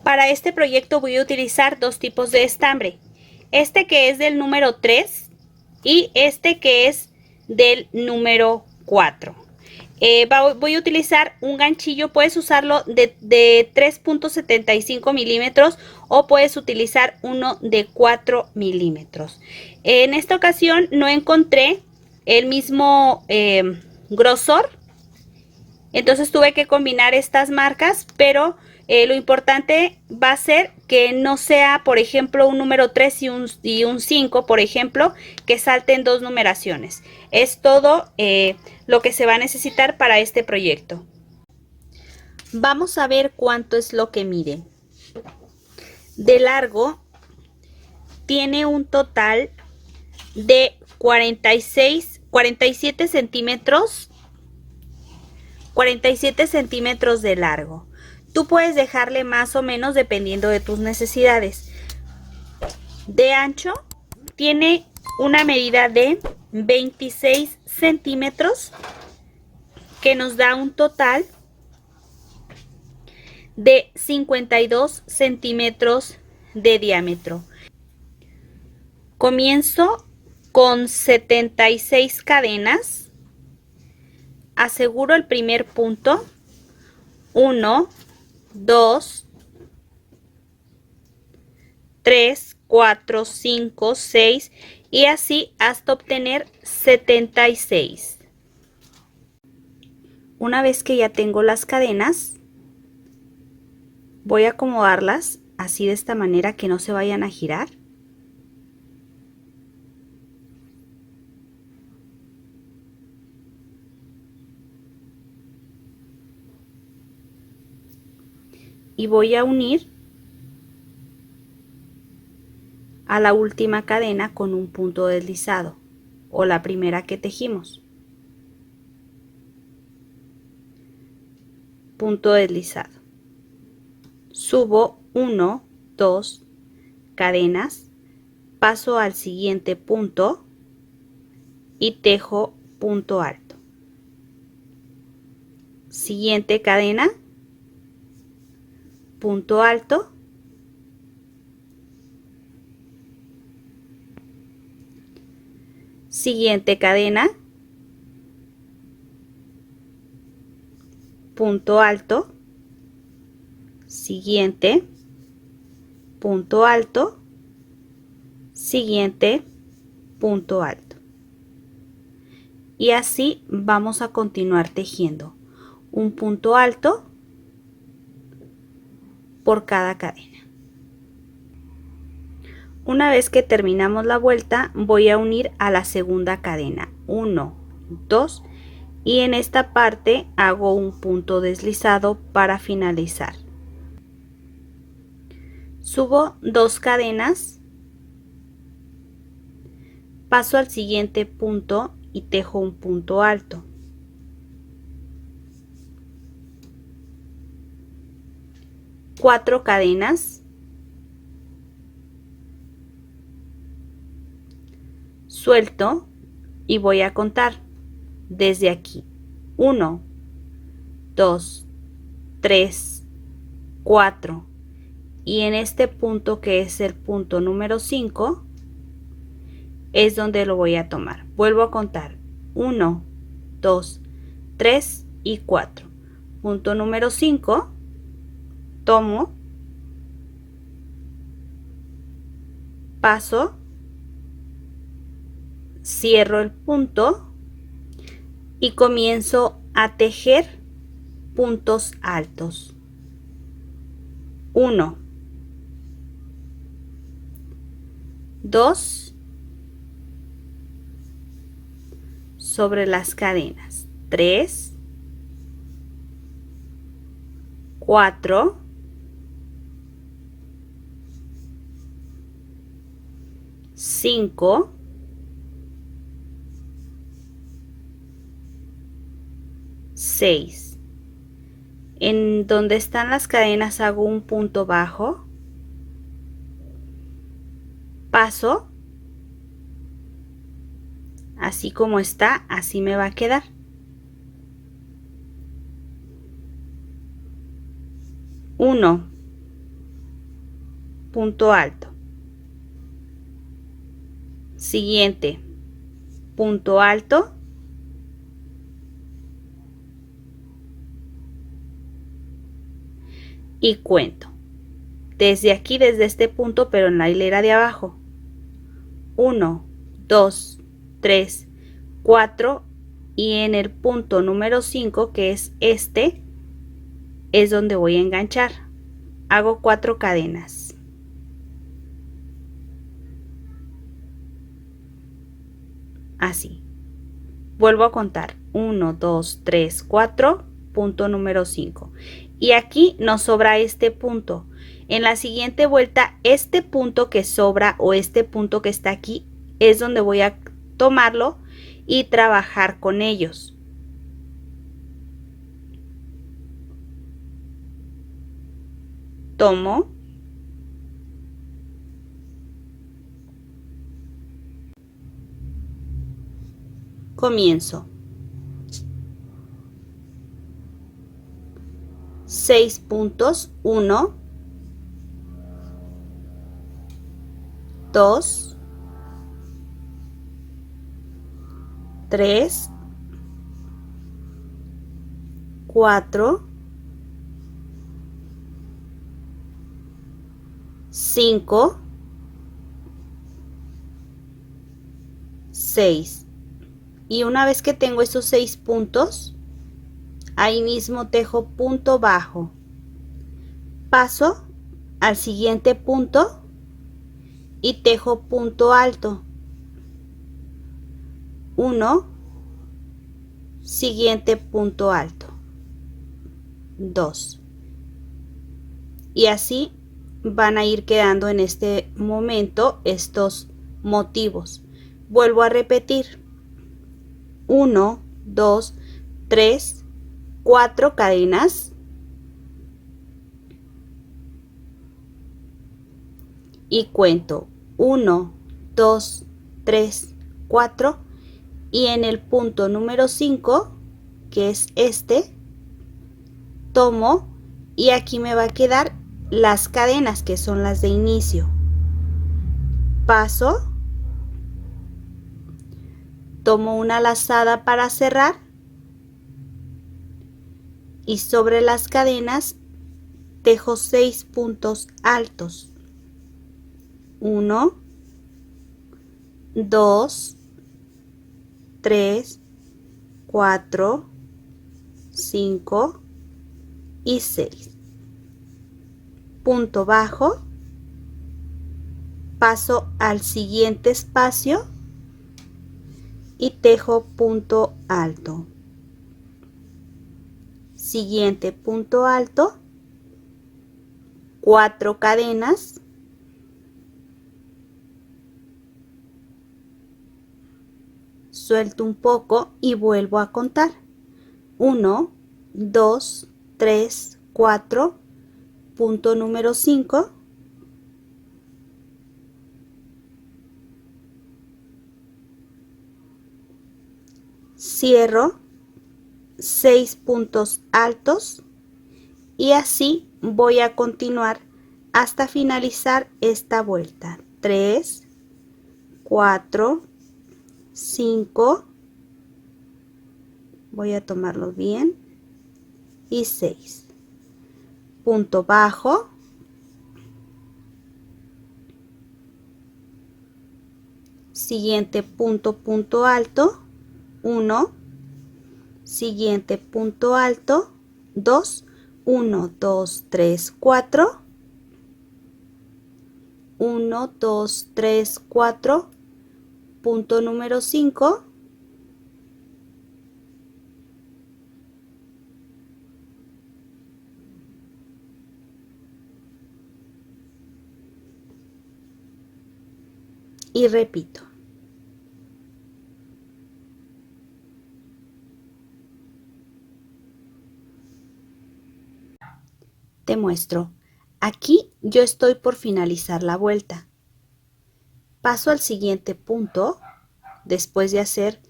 Para este proyecto voy a utilizar dos tipos de estambre. Este que es del número 3 y este que es del número 4. Voy a utilizar un ganchillo, puedes usarlo de 3.75 milímetros o puedes utilizar uno de 4 milímetros. En esta ocasión no encontré el mismo grosor, entonces tuve que combinar estas marcas, pero lo importante va a ser que no sea, por ejemplo, un número 3 y un 5, por ejemplo, que salten dos numeraciones. Es todo lo que se va a necesitar para este proyecto. Vamos a ver cuánto es lo que mide. De largo tiene un total de 47 centímetros. 47 centímetros de largo. Tú puedes dejarle más o menos dependiendo de tus necesidades. De ancho tiene una medida de 26 centímetros que nos da un total de 52 centímetros de diámetro. Comienzo con 76 cadenas. Aseguro el primer punto. 1, 2, 3, 4, 5, 6 y así hasta obtener 76. Una vez que ya tengo las cadenas, voy a acomodarlas así de esta manera que no se vayan a girar. Y voy a unir a la última cadena con un punto deslizado o la primera que tejimos. Punto deslizado. Subo 1, 2 cadenas, paso al siguiente punto y tejo punto alto. Siguiente cadena, punto alto, siguiente cadena, punto alto, siguiente, punto alto, siguiente, punto alto. Y así vamos a continuar tejiendo un punto alto por cada cadena. Una vez que terminamos la vuelta, voy a unir a la segunda cadena. 1, 2 y en esta parte hago un punto deslizado para finalizar. Subo 2 cadenas, paso al siguiente punto y tejo un punto alto. Cuatro cadenas, suelto y voy a contar desde aquí. 1, 2, 3, 4 y en este punto que es el punto número 5 es donde lo voy a tomar. Vuelvo a contar 1, 2, 3 y 4. Punto número 5, tomo, paso, cierro el punto y comienzo a tejer puntos altos. 1, 2, sobre las cadenas, 3, 4, 5, 6. En donde están las cadenas hago un punto bajo, paso, así como está, así me va a quedar. 1, punto alto. Siguiente, punto alto. Y cuento. Desde aquí, desde este punto, pero en la hilera de abajo. 1, 2, 3, 4 y en el punto número 5, que es este, es donde voy a enganchar. Hago 4 cadenas. Así. Vuelvo a contar. 1, 2, 3, 4, punto número 5. Y aquí nos sobra este punto. En la siguiente vuelta, este punto que sobra o este punto que está aquí es donde voy a tomarlo y trabajar con ellos. Tomo. Comienzo. 6 puntos. 1, 2, 3, 4, 5, 6. Y una vez que tengo esos 6 puntos, ahí mismo tejo punto bajo. Paso al siguiente punto y tejo punto alto. 1, siguiente punto alto. 2. Y así van a ir quedando en este momento estos motivos. Vuelvo a repetir. 1, 2, 3, 4 cadenas. Y cuento 1, 2, 3, 4 y en el punto número 5, que es este, tomo y aquí me va a quedar las cadenas que son las de inicio. Paso, tomo una lazada para cerrar y sobre las cadenas tejo 6 puntos altos. 1, 2, 3, 4, 5 y 6. Punto bajo. Paso al siguiente espacio y tejo punto alto. Siguiente punto alto. 4 cadenas. Suelto un poco y vuelvo a contar. 1, 2, 3, 4, punto número 5. Cierro 6 puntos altos y así voy a continuar hasta finalizar esta vuelta. 3, 4, 5, voy a tomarlo bien, y 6. Punto bajo, siguiente punto, punto alto, 1, siguiente punto alto, 2, 1, 2, 3, 4, 1, 2, 3, 4, punto número 5, y repito. Te muestro. Aquí yo estoy por finalizar la vuelta. Paso al siguiente punto después de hacer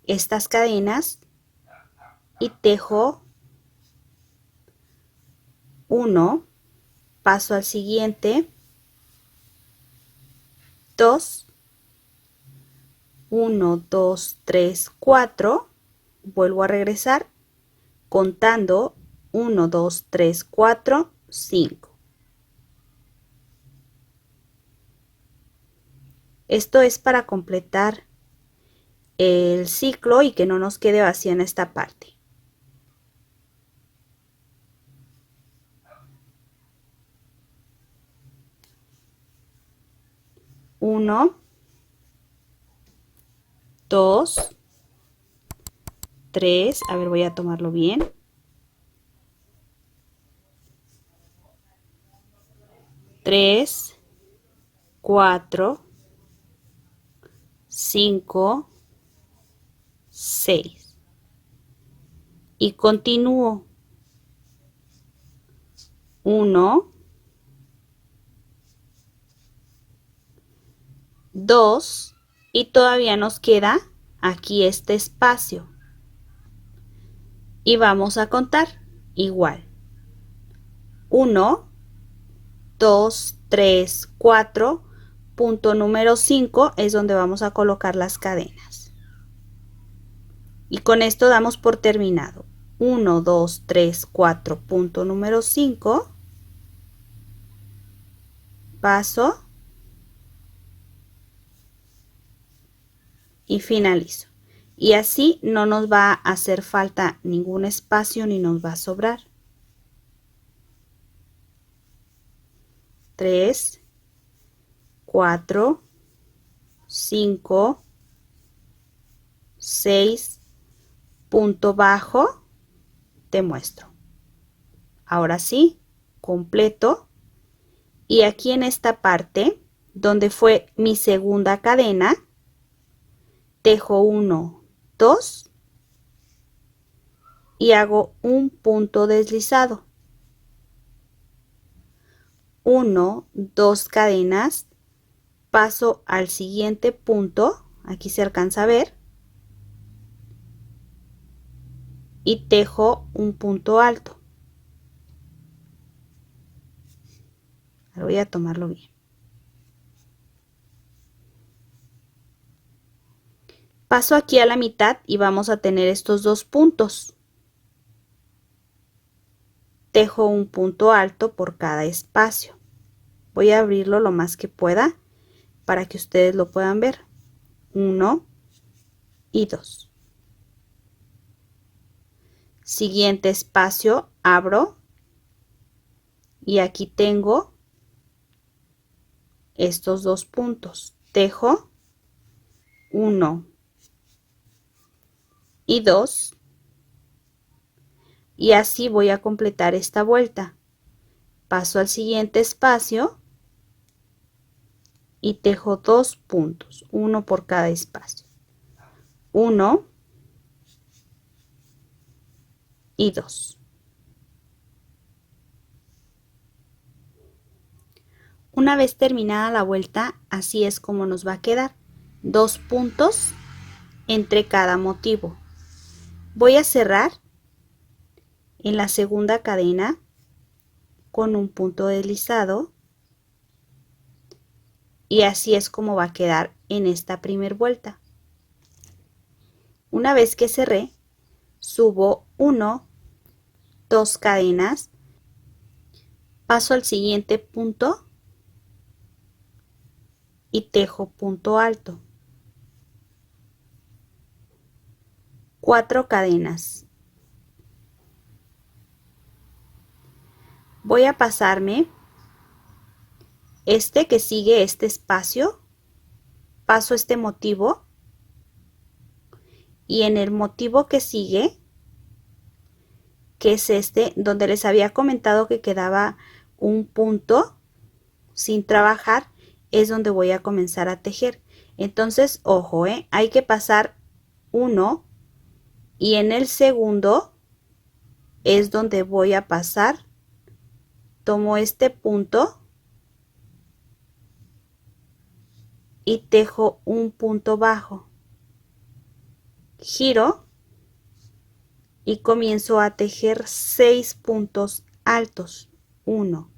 estas cadenas y tejo 1, paso al siguiente, 2, 1, 2, 3, 4, vuelvo a regresar contando 1, 2, 3, 4, 5. Esto es para completar el ciclo y que no nos quede vacía en esta parte. Uno, 2, 3, a ver, voy a tomarlo bien. 3, 4, 5, 6. Y continúo. 1, 2 y todavía nos queda aquí este espacio. Y vamos a contar igual. 1, 2, 3, 4. Punto número 5 es donde vamos a colocar las cadenas. Y con esto damos por terminado. 1, 2, 3, 4. Punto número 5. Paso. Y finalizo. Y así no nos va a hacer falta ningún espacio ni nos va a sobrar. 3, 4, 5, 6, punto bajo, te muestro. Ahora sí, completo. Y aquí en esta parte, donde fue mi segunda cadena, tejo 1, 2 y hago un punto deslizado. 1, 2 cadenas, paso al siguiente punto, aquí se alcanza a ver, y tejo un punto alto. Ahora voy a tomarlo bien. Paso aquí a la mitad y vamos a tener estos dos puntos. Tejo un punto alto por cada espacio. Voy a abrirlo lo más que pueda para que ustedes lo puedan ver. 1 y 2. Siguiente espacio, abro y aquí tengo estos dos puntos. Tejo 1 y 2 y así voy a completar esta vuelta. Paso al siguiente espacio y tejo dos puntos, uno por cada espacio. 1 y 2. Una vez terminada la vuelta, así es como nos va a quedar. Dos puntos entre cada motivo. Voy a cerrar en la segunda cadena con un punto deslizado y así es como va a quedar en esta primera vuelta. Una vez que cerré, subo 1, 2 cadenas, paso al siguiente punto y tejo punto alto. 4 cadenas. Voy a pasarme este que sigue este espacio, paso este motivo y en el motivo que sigue, que es este, donde les había comentado que quedaba un punto sin trabajar, es donde voy a comenzar a tejer. Entonces, ojo, hay que pasar uno y en el segundo es donde voy a pasar. Tomo este punto y tejo un punto bajo. Giro y comienzo a tejer 6 puntos altos. 1,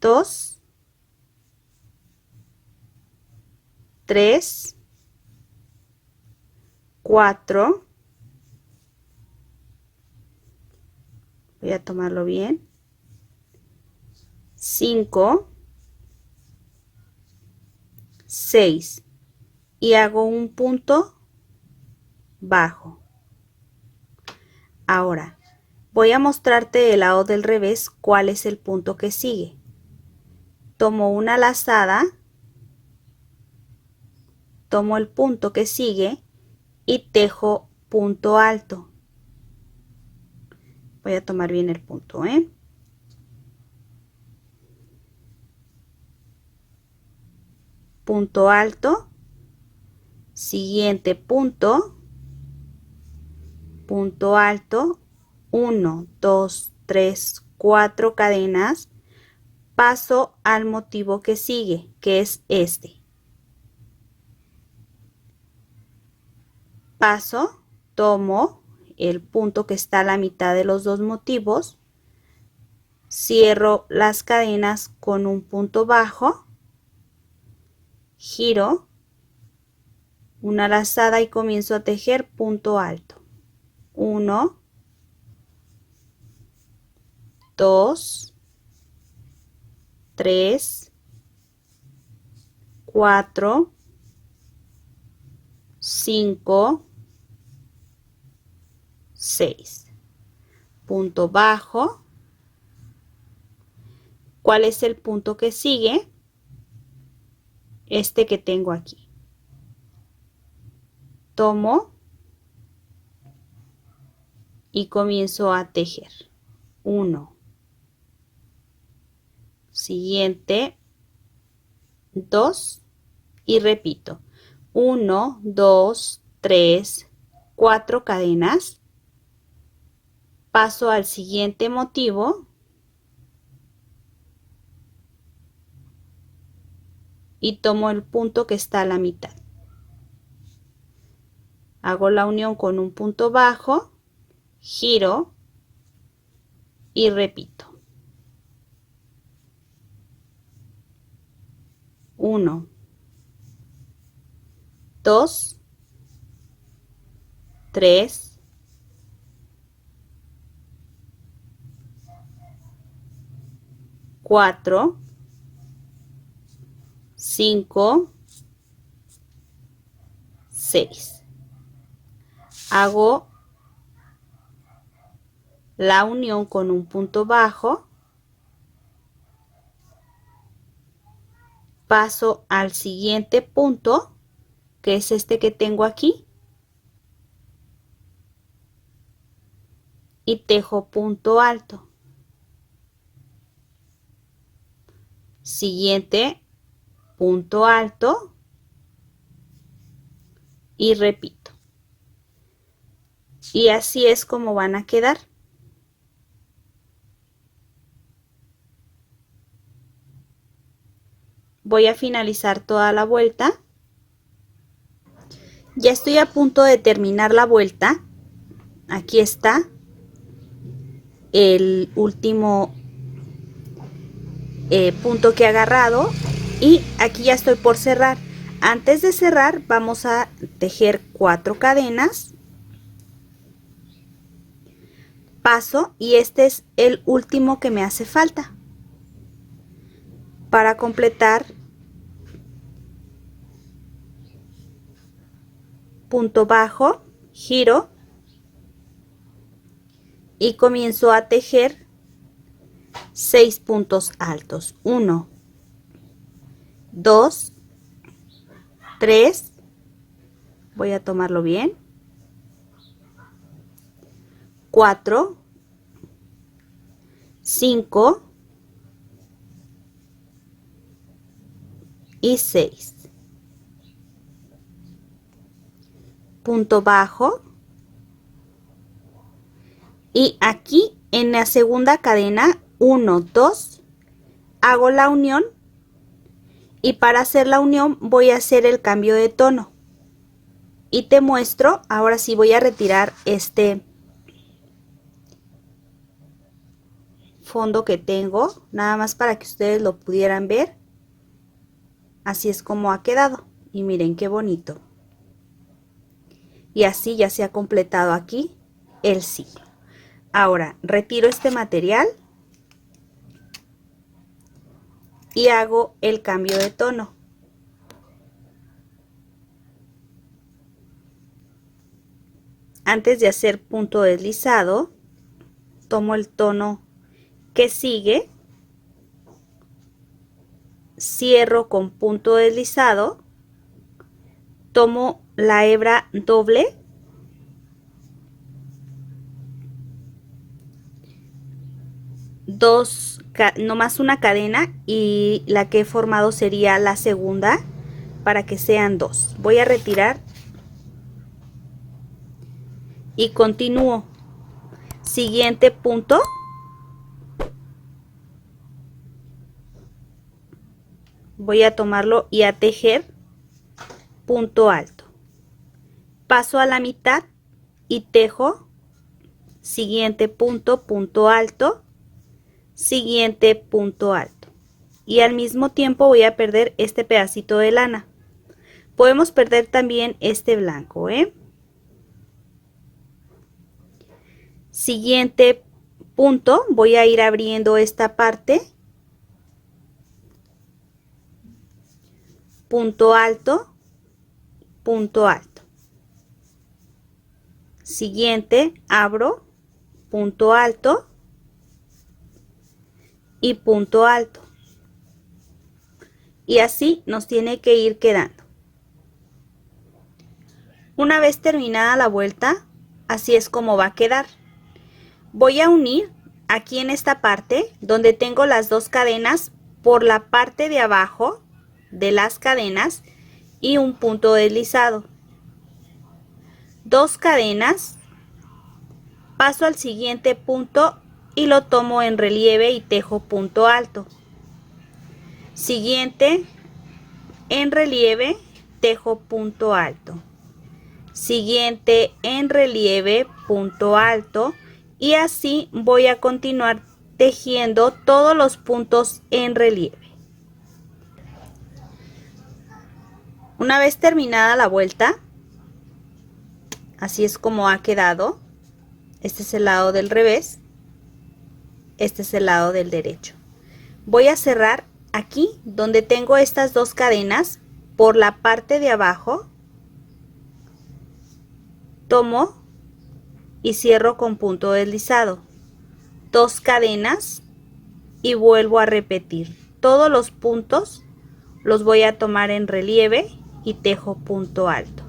2, 3, 4, voy a tomarlo bien, 5, 6 y hago un punto bajo. Ahora voy a mostrarte del lado del revés cuál es el punto que sigue. Tomo una lazada, tomo el punto que sigue y tejo punto alto. Voy a tomar bien el punto, punto alto, siguiente punto, punto alto, 1, 2, 3, 4 cadenas, paso al motivo que sigue, que es este. Paso, tomo el punto que está a la mitad de los dos motivos, cierro las cadenas con un punto bajo, giro una lazada y comienzo a tejer punto alto. 1, 2, 3, 4, 5, 6. Punto bajo. ¿Cuál es el punto que sigue? Este que tengo aquí. Tomo y comienzo a tejer. 1. Siguiente. 2 y repito. 1, 2, 3, 4 cadenas. Paso al siguiente motivo. Y tomo el punto que está a la mitad. Hago la unión con un punto bajo, giro y repito. 1, 2, 3, 4, 5, 6. Hago la unión con un punto bajo, paso al siguiente punto, que es este que tengo aquí, y tejo punto alto. Siguiente punto alto y repito. Y así es como van a quedar. Voy a finalizar toda la vuelta. Ya estoy a punto de terminar la vuelta. Aquí está el último punto que he agarrado y aquí ya estoy por cerrar. Antes de cerrar vamos a tejer 4 cadenas, paso y este es el último que me hace falta para completar. Punto bajo, giro y comienzo a tejer 6 puntos altos. 1, 2, 3, voy a tomarlo bien, 4, 5 y 6. Punto bajo y aquí en la segunda cadena 1, 2 hago la unión y para hacer la unión voy a hacer el cambio de tono y te muestro. Ahora sí voy a retirar este fondo que tengo, nada más para que ustedes lo pudieran ver. Así es como ha quedado. Y miren qué bonito. Y así ya se ha completado aquí el ciclo. Ahora retiro este material y hago el cambio de tono. Antes de hacer punto deslizado, tomo el tono que sigue, cierro con punto deslizado, tomo la hebra doble, no más una cadena, y la que he formado sería la segunda para que sean dos. Voy a retirar y continúo. Siguiente punto, voy a tomarlo y a tejer punto alto. Paso a la mitad y tejo siguiente punto, punto alto, siguiente punto alto. Y al mismo tiempo voy a perder este pedacito de lana. Podemos perder también este blanco, Siguiente punto, voy a ir abriendo esta parte, punto alto, punto alto. Siguiente, abro, punto alto y punto alto. Y así nos tiene que ir quedando. Una vez terminada la vuelta, así es como va a quedar. Voy a unir aquí en esta parte donde tengo las dos cadenas por la parte de abajo de las cadenas y un punto deslizado. Dos cadenas, paso al siguiente punto y lo tomo en relieve y tejo punto alto. Siguiente, en relieve, tejo punto alto. Siguiente, en relieve, punto alto. Y así voy a continuar tejiendo todos los puntos en relieve. Una vez terminada la vuelta, así es como ha quedado. Este es el lado del revés, este es el lado del derecho. Voy a cerrar aquí donde tengo estas dos cadenas por la parte de abajo. Tomo y cierro con punto deslizado, dos cadenas y vuelvo a repetir. Todos los puntos los voy a tomar en relieve y tejo punto alto.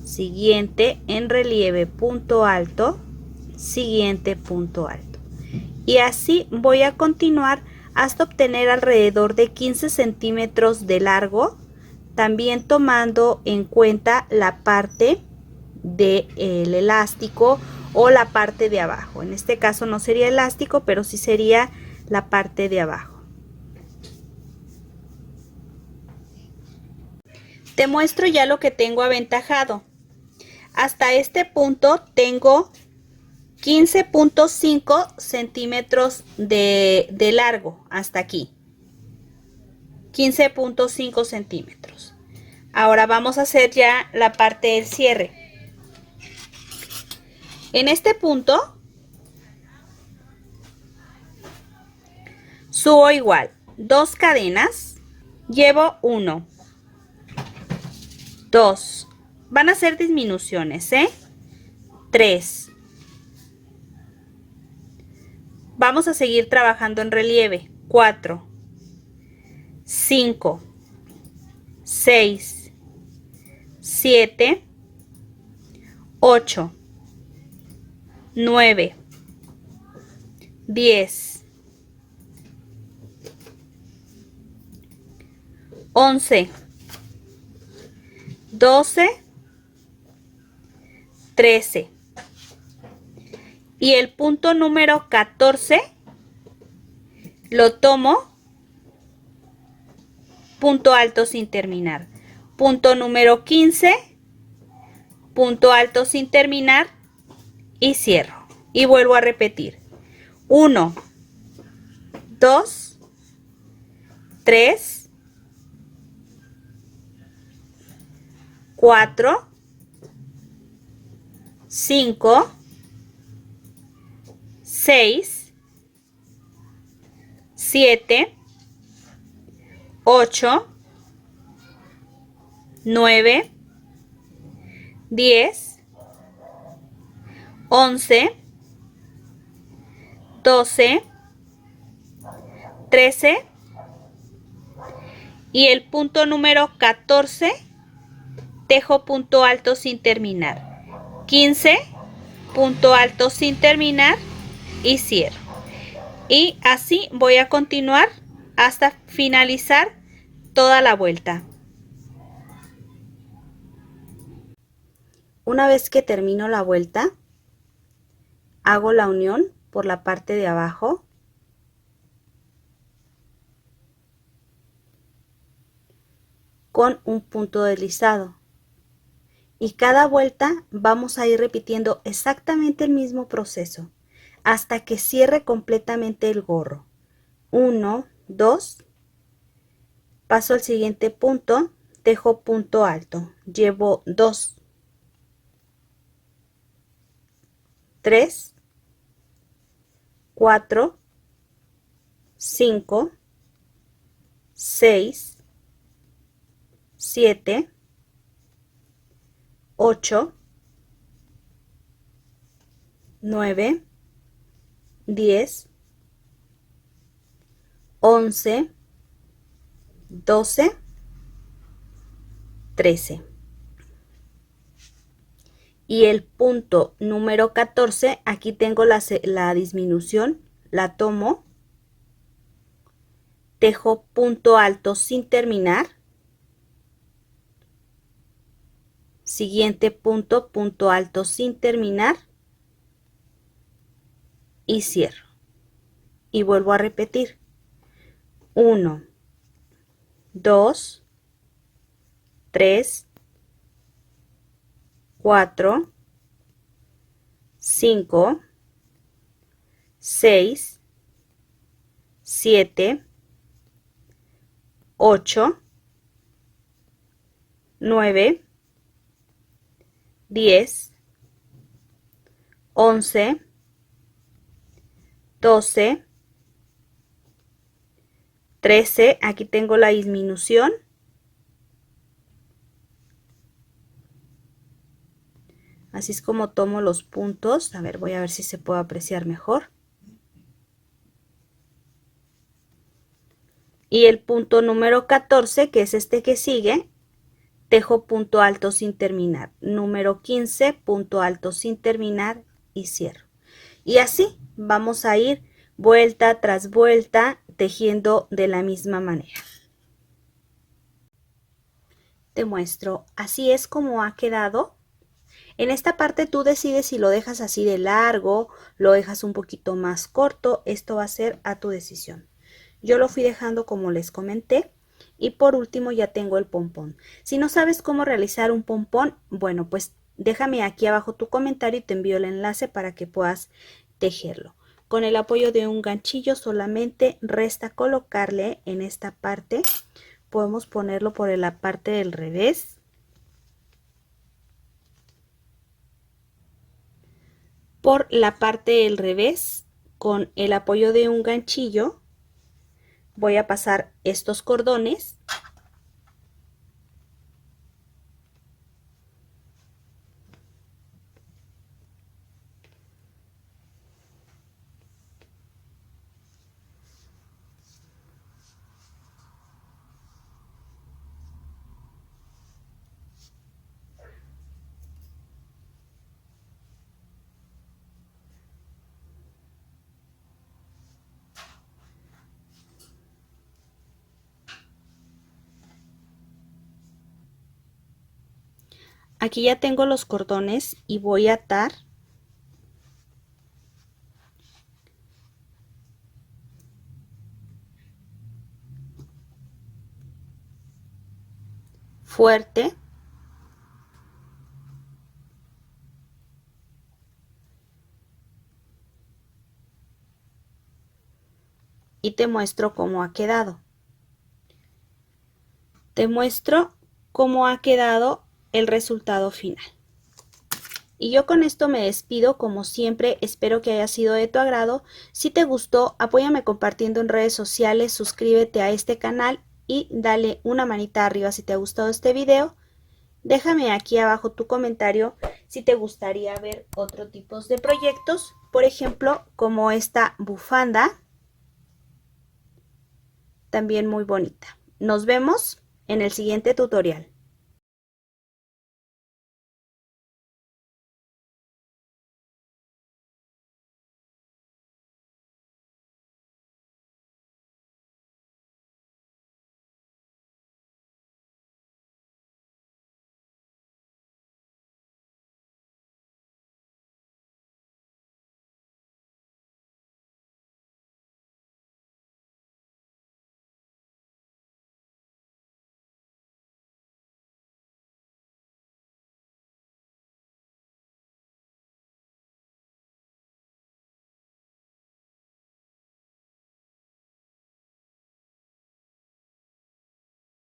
Siguiente, en relieve, punto alto, siguiente, punto alto. Y así voy a continuar hasta obtener alrededor de 15 centímetros de largo, también tomando en cuenta la parte del elástico o la parte de abajo. En este caso no sería elástico, pero sí sería la parte de abajo. Te muestro ya lo que tengo aventajado. Hasta este punto tengo 15.5 centímetros de largo, hasta aquí. 15.5 centímetros. Ahora vamos a hacer ya la parte del cierre. En este punto subo igual, dos cadenas, llevo 1, 2, van a ser disminuciones, 3. Vamos a seguir trabajando en relieve, 4, 5, 6, 7, 8, 9, 10, 11, 12, 13. Y el punto número 14 lo tomo punto alto sin terminar. Punto número 15, punto alto sin terminar y cierro. Y vuelvo a repetir. 1, 2, 3, 4, 5, 6, 7, 8, 9, 10, 11, 12, 13 y el punto número 14, tejo punto alto sin terminar. 15, punto alto sin terminar y cierro. Y así voy a continuar hasta finalizar toda la vuelta. Una vez que termino la vuelta, hago la unión por la parte de abajo con un punto deslizado. Y cada vuelta vamos a ir repitiendo exactamente el mismo proceso hasta que cierre completamente el gorro. 1, 2, paso al siguiente punto, tejo punto alto, llevo 2, 3, 4, 5, 6, 7, 8, 9, 10, 11, 12, 13. Y el punto número 14, aquí tengo la disminución, la tomo, tejo punto alto sin terminar, siguiente punto, punto alto sin terminar y cierro. Y vuelvo a repetir. 1, 2, 3, 4, 5, 6, 7, 8, 9, 10, 11, 12, 13, aquí tengo la disminución. Así es como tomo los puntos. A ver, voy a ver si se puede apreciar mejor. Y el punto número 14, que es este que sigue, tejo punto alto sin terminar. Número 15, punto alto sin terminar y cierro. Y así vamos a ir vuelta tras vuelta tejiendo de la misma manera. Te muestro, así es como ha quedado. En esta parte tú decides si lo dejas así de largo, lo dejas un poquito más corto, esto va a ser a tu decisión. Yo lo fui dejando como les comenté y por último ya tengo el pompón. Si no sabes cómo realizar un pompón, bueno, pues déjame aquí abajo tu comentario y te envío el enlace para que puedas tejerlo. Con el apoyo de un ganchillo solamente resta colocarle en esta parte, podemos ponerlo por la parte del revés. Por la parte del revés, con el apoyo de un ganchillo, voy a pasar estos cordones aquí ya tengo los cordones y voy a atar fuerte y te muestro cómo ha quedado. Te muestro cómo ha quedado el resultado final. Y yo con esto me despido, como siempre, espero que haya sido de tu agrado. Si te gustó, apóyame compartiendo en redes sociales, suscríbete a este canal y dale una manita arriba si te ha gustado este video. Déjame aquí abajo tu comentario si te gustaría ver otro tipo de proyectos, por ejemplo, como esta bufanda, también muy bonita. Nos vemos en el siguiente tutorial.